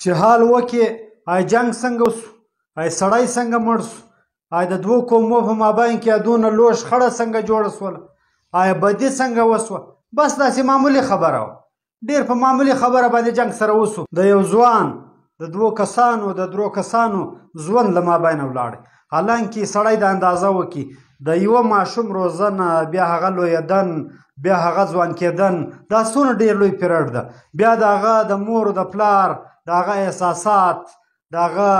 چې حال وکړي ای جنګ څنګه وسو، ای سړی څنګه مړ سو، ای د دوو قومو په مابین کې دونه لوږ خړه څنګه جوړه سوله، ای بدي څنګه وسوه. بس داسې معمولي خبره وه. ډېر په معمولي خبره باندې جنګ سره وسو. د یو ځوان د دوو کسانو د درو کسانو ژوند له مابینه ولاړی. حالانکې سړی د اندازه وکړي د یوه ماشوم روزنه، بیا هغه لویدن، بیا هغه ځوان کېدن، دا څونه ډېر لوی پیریډ ده. بیا د هغه د مور د پلار د هغه احساسات، د هغه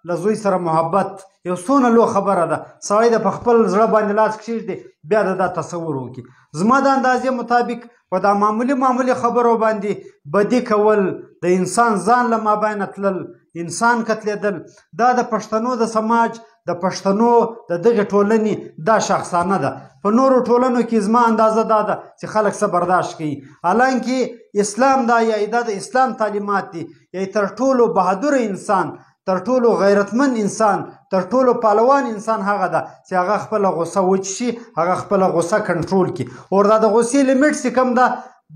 له زوی سره محبت یو څونه لوی خبره ده. سړی د په خپل زړه باندې لاس کښېږدي بیا د دا تصور وکړي. زما د اندازې مطابق په دا معمولي خبرو باندې بدي کول، د انسان ځان له مابینه تلل، انسان قتلېدل، دا د پښتنو د سماج، د پښتنو د دغې ټولنې دا شخصانه ده. په نورو ټولنو کې زما اندازه دا ده چې خلک څه برداشت کوي. حالانکې اسلام دا یایي دا د اسلام تعلیمات دي، یایي تر ټولو بهادر انسان، تر ټولو غیرتمند انسان، تر ټولو پهلوان انسان هغه ده چې هغه خپله غصه وچشي، هغه خپله غصه کنټرول کړي. او دا د غصې لیمټ چې کوم ده،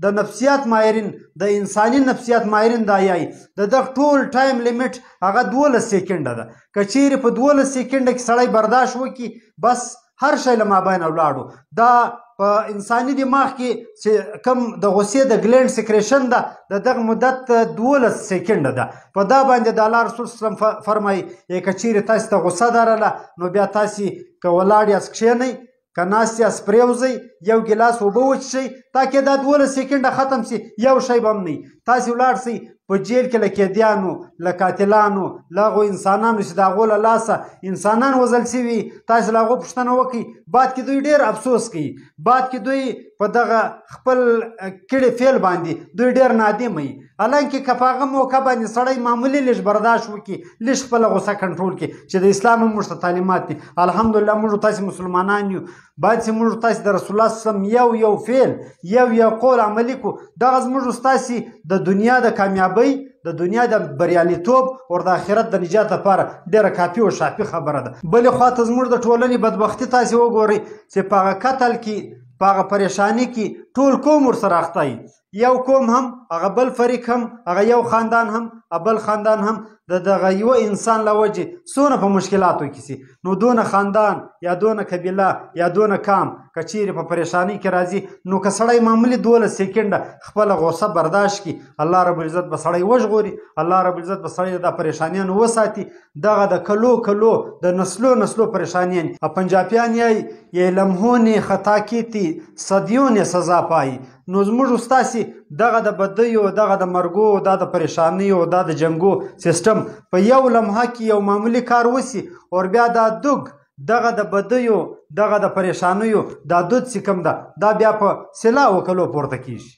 د نفسیات ماهرین، د انساني نفسیات ماهرین دا یایي د دغه ټول ټایم لیمټ هغه 12 سیکنډه ده. که چیرې په 12 سیکنډه کې سړی برداشت وکړي بس هر شی له مابینه ولاړو. دا په انساني دماغ کې چې کوم د غصې د ګلینډ سیکریشن ده د دغه مدت 12 سیکنډه ده. په دا باندې د الله رسول صلی الله علیه وسلم فرمایي که چیرې تاسې ته غصه درله نو بیا تاسې که ولاړ یاست کښېنئ، که ناست یاست پرېوځئ، یو ګیلاس اوبه وڅښئ، تاکې دا 12 سیکنډه ختم شي، یو شی به هم نه وي. تاسې ولاړ شئ په جیل کې له قیدیانو، له قاتلانو، له هغو انسانانو چې د هغو له لاسه انسانان وژل شوي، تاسې له هغو پوښتنه وکړئ. بعد کې دوی ډېر افسوس کوي، بعد کې دوی په دغه خپل کړي فعل باندې دوی ډېر نادم وي. حالانکې که په هغه موقع باندې سړی معمولي لږ برداشت وکړي، لږ خپله غصه کنټرول کړي، چې د اسلام هم موږ ته تعلیمات دي. الحمدلله موږ تاسې مسلمانان یو، باید چې موږ تاسې د رسول الله صلی الله علیه وسلم یو فعل، یو قول عملي کړو. دغه زموږ ستاسې د دنیا د کامیابۍ، د دنیا د بریالیتوب او د آخرت د نجات لپاره ډېره کافي او شافي خبره ده. بلې خواته زموږ د ټولنې بدبختي تاسې وګورئ چې په هغه قتل کې، په هغه پریشاني کې ټول قوم ورسره اخته وي. یو قوم هم، هغه بل فریق هم، هغه یو خاندان هم، بل خاندان هم د دغه یوه انسان له وجې څونه په مشکلاتو کې سي. نو دونه خاندان یا دونه قبیله یا دونه قام که چیرې په پریشانۍ کې راځي، نو که سړی معمولي 12 سیکنډه خپله غصه برداشت کړي، الله رب العزت به سړی وژغوري، الله رب العزت به سړی د پریشانیانو وساتي. دغه د کلو د نسلو پریشانیان پنجابیان یایي یې لمحو نے خطا کی تھی صدیوں نے سزا پائی. نو زموږ ستاسې دغه د بدیو، دغه د مرګو، دا د پریشانیو، دا د جنګو سیستم په یو لمحه کې یو معمولي کار وسي، او بیا دا دوږ دغه د بدیو، دغه د پریشانیو دا دود چې کوم ده دا بیا په سلا او کلو پورته کیږي.